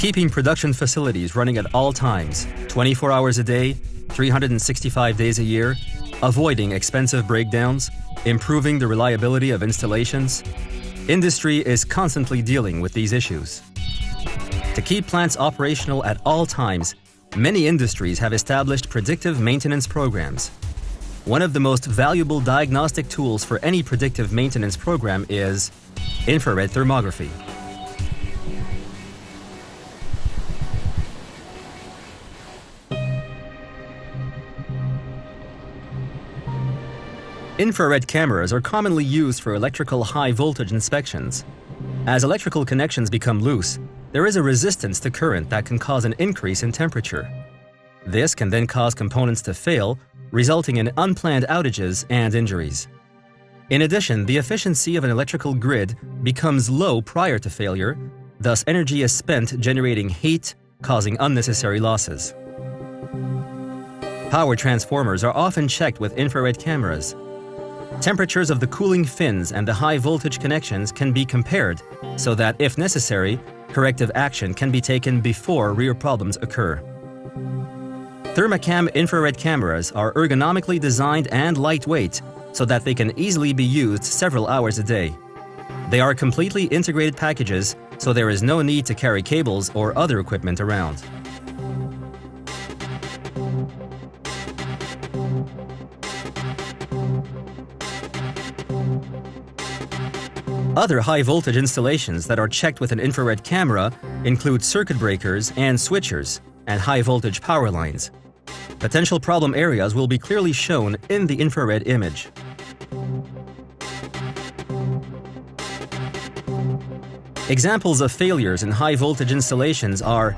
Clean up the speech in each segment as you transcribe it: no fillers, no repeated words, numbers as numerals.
keeping production facilities running at all times, 24 hours a day, 365 days a year, avoiding expensive breakdowns, improving the reliability of installations. Industry is constantly dealing with these issues. To keep plants operational at all times, many industries have established predictive maintenance programs. One of the most valuable diagnostic tools for any predictive maintenance program is infrared thermography. Infrared cameras are commonly used for electrical high-voltage inspections. As electrical connections become loose, there is a resistance to current that can cause an increase in temperature. This can then cause components to fail, resulting in unplanned outages and injuries. In addition, the efficiency of an electrical grid becomes low prior to failure, thus energy is spent generating heat, causing unnecessary losses. Power transformers are often checked with infrared cameras. Temperatures of the cooling fins and the high-voltage connections can be compared so that, if necessary, corrective action can be taken before real problems occur. Thermacam infrared cameras are ergonomically designed and lightweight so that they can easily be used several hours a day. They are completely integrated packages, so there is no need to carry cables or other equipment around. Other high-voltage installations that are checked with an infrared camera include circuit breakers and switchers and high-voltage power lines. Potential problem areas will be clearly shown in the infrared image. Examples of failures in high-voltage installations are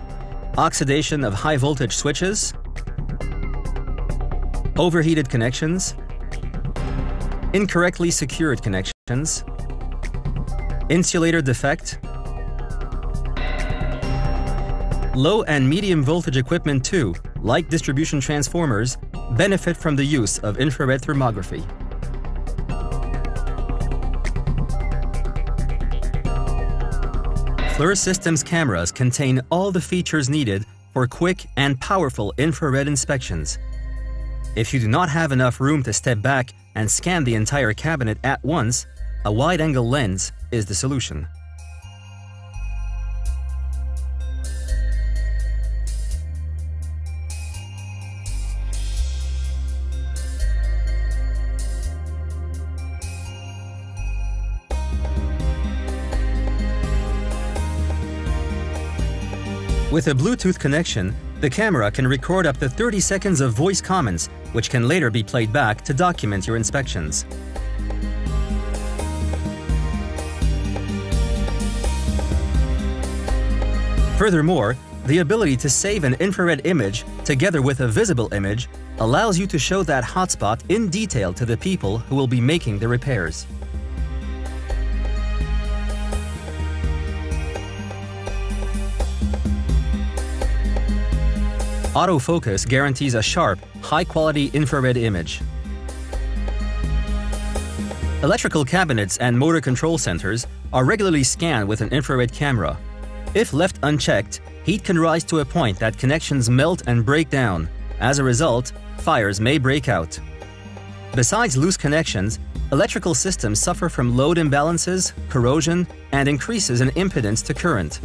oxidation of high-voltage switches, overheated connections, incorrectly secured connections, insulator defect. Low and medium voltage equipment too, like distribution transformers, benefit from the use of infrared thermography. FLIR Systems cameras contain all the features needed for quick and powerful infrared inspections. If you do not have enough room to step back and scan the entire cabinet at once, a wide-angle lens is the solution. With a Bluetooth connection, the camera can record up to 30 seconds of voice comments, which can later be played back to document your inspections. Furthermore, the ability to save an infrared image together with a visible image allows you to show that hotspot in detail to the people who will be making the repairs. Autofocus guarantees a sharp, high-quality infrared image. Electrical cabinets and motor control centers are regularly scanned with an infrared camera. If left unchecked, heat can rise to a point that connections melt and break down. As a result, fires may break out. Besides loose connections, electrical systems suffer from load imbalances, corrosion, and increases in impedance to current.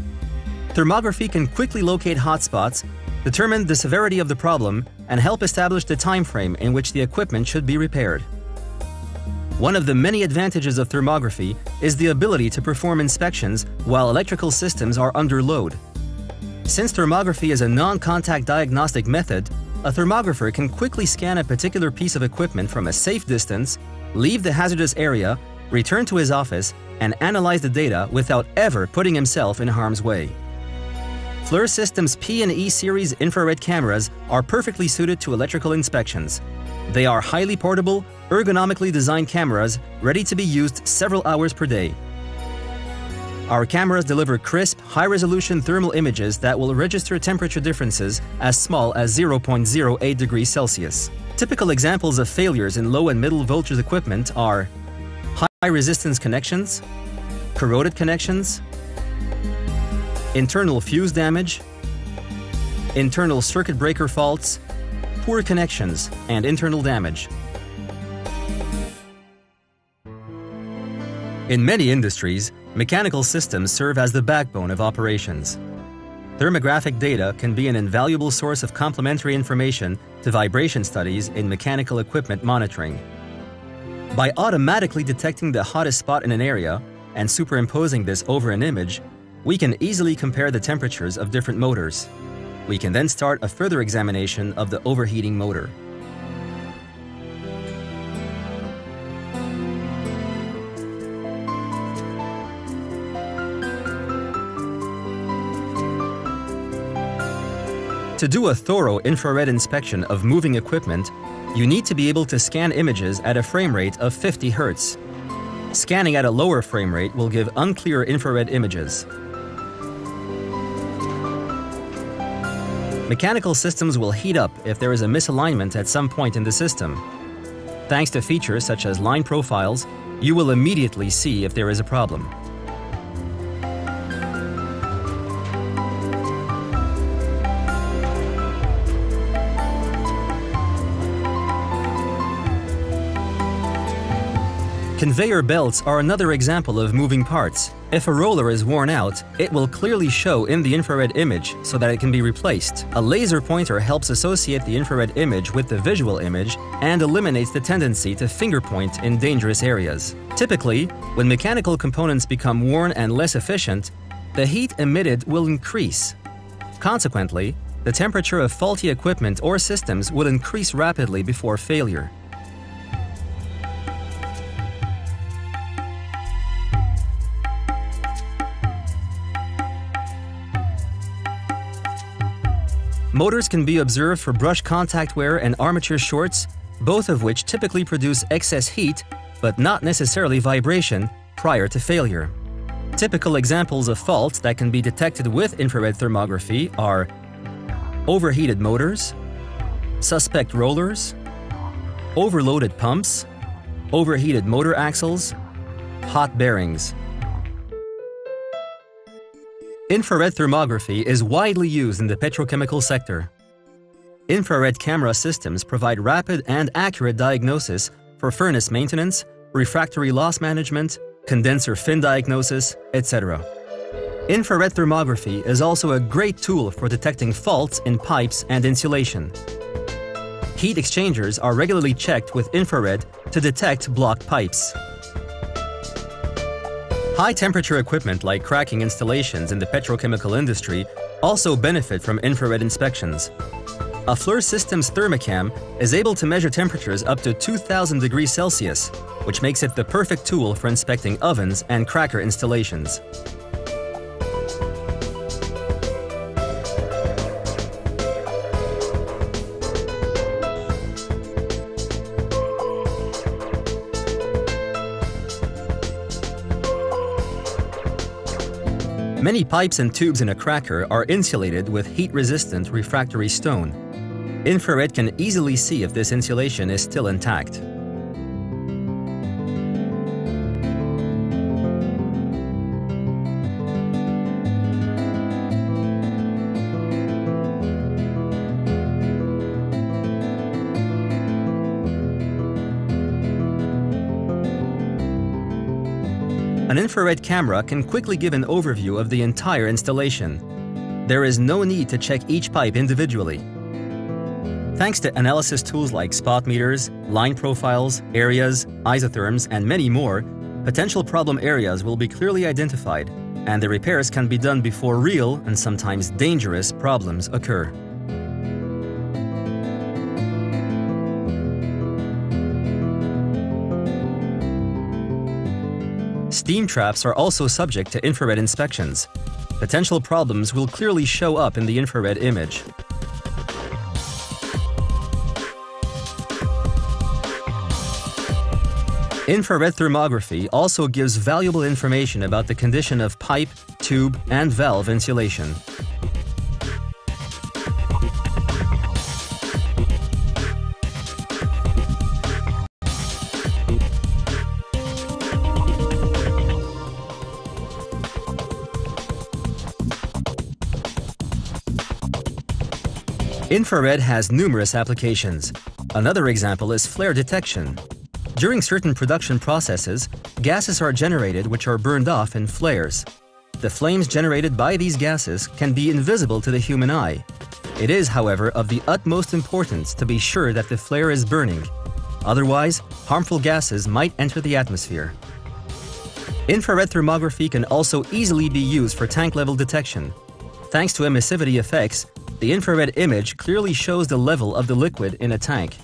Thermography can quickly locate hotspots, determine the severity of the problem, and help establish the time frame in which the equipment should be repaired. One of the many advantages of thermography is the ability to perform inspections while electrical systems are under load. Since thermography is a non-contact diagnostic method, a thermographer can quickly scan a particular piece of equipment from a safe distance, leave the hazardous area, return to his office, and analyze the data without ever putting himself in harm's way. FLIR Systems P and E series infrared cameras are perfectly suited to electrical inspections. They are highly portable, ergonomically designed cameras ready to be used several hours per day. Our cameras deliver crisp, high-resolution thermal images that will register temperature differences as small as 0.08 degrees Celsius. Typical examples of failures in low and middle voltage equipment are high-resistance connections, corroded connections, internal fuse damage, internal circuit breaker faults, poor connections, and internal damage. In many industries, mechanical systems serve as the backbone of operations. Thermographic data can be an invaluable source of complementary information to vibration studies in mechanical equipment monitoring. By automatically detecting the hottest spot in an area and superimposing this over an image, we can easily compare the temperatures of different motors. We can then start a further examination of the overheating motor. To do a thorough infrared inspection of moving equipment, you need to be able to scan images at a frame rate of 50 Hz. Scanning at a lower frame rate will give unclear infrared images. Mechanical systems will heat up if there is a misalignment at some point in the system. Thanks to features such as line profiles, you will immediately see if there is a problem. Conveyor belts are another example of moving parts. If a roller is worn out, it will clearly show in the infrared image so that it can be replaced. A laser pointer helps associate the infrared image with the visual image and eliminates the tendency to finger point in dangerous areas. Typically, when mechanical components become worn and less efficient, the heat emitted will increase. Consequently, the temperature of faulty equipment or systems will increase rapidly before failure. Motors can be observed for brush contact wear and armature shorts, both of which typically produce excess heat, but not necessarily vibration, prior to failure. Typical examples of faults that can be detected with infrared thermography are overheated motors, suspect rollers, overloaded pumps, overheated motor axles, hot bearings. Infrared thermography is widely used in the petrochemical sector. Infrared camera systems provide rapid and accurate diagnosis for furnace maintenance, refractory loss management, condenser fin diagnosis, etc. Infrared thermography is also a great tool for detecting faults in pipes and insulation. Heat exchangers are regularly checked with infrared to detect blocked pipes. High-temperature equipment like cracking installations in the petrochemical industry also benefit from infrared inspections. A Fluor Systems Thermocam is able to measure temperatures up to 2000 degrees Celsius, which makes it the perfect tool for inspecting ovens and cracker installations. Many pipes and tubes in a cracker are insulated with heat-resistant refractory stone. Infrared can easily see if this insulation is still intact. An infrared camera can quickly give an overview of the entire installation. There is no need to check each pipe individually. Thanks to analysis tools like spot meters, line profiles, areas, isotherms, and many more, potential problem areas will be clearly identified, and the repairs can be done before real and sometimes dangerous problems occur. Steam traps are also subject to infrared inspections. Potential problems will clearly show up in the infrared image. Infrared thermography also gives valuable information about the condition of pipe, tube, and valve insulation. Infrared has numerous applications. Another example is flare detection. During certain production processes, gases are generated which are burned off in flares. The flames generated by these gases can be invisible to the human eye. It is, however, of the utmost importance to be sure that the flare is burning. Otherwise, harmful gases might enter the atmosphere. Infrared thermography can also easily be used for tank level detection. Thanks to emissivity effects, the infrared image clearly shows the level of the liquid in a tank.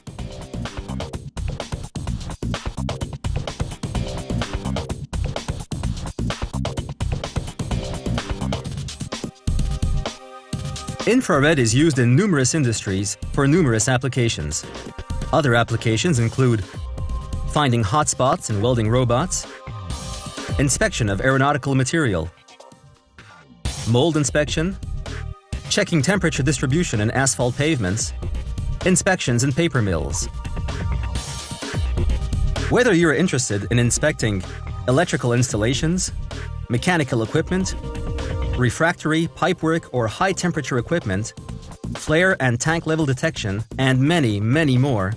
Infrared is used in numerous industries for numerous applications. Other applications include finding hotspots in welding robots, inspection of aeronautical material, mold inspection, checking temperature distribution in asphalt pavements, inspections in paper mills. Whether you're interested in inspecting electrical installations, mechanical equipment, refractory, pipework, or high-temperature equipment, flare and tank level detection, and many, many more,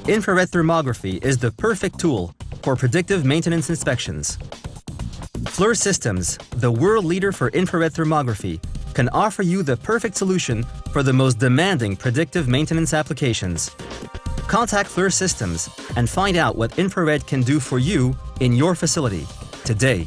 infrared thermography is the perfect tool for predictive maintenance inspections. FLIR Systems, the world leader for infrared thermography, can offer you the perfect solution for the most demanding predictive maintenance applications. Contact FLIR Systems and find out what infrared can do for you in your facility today.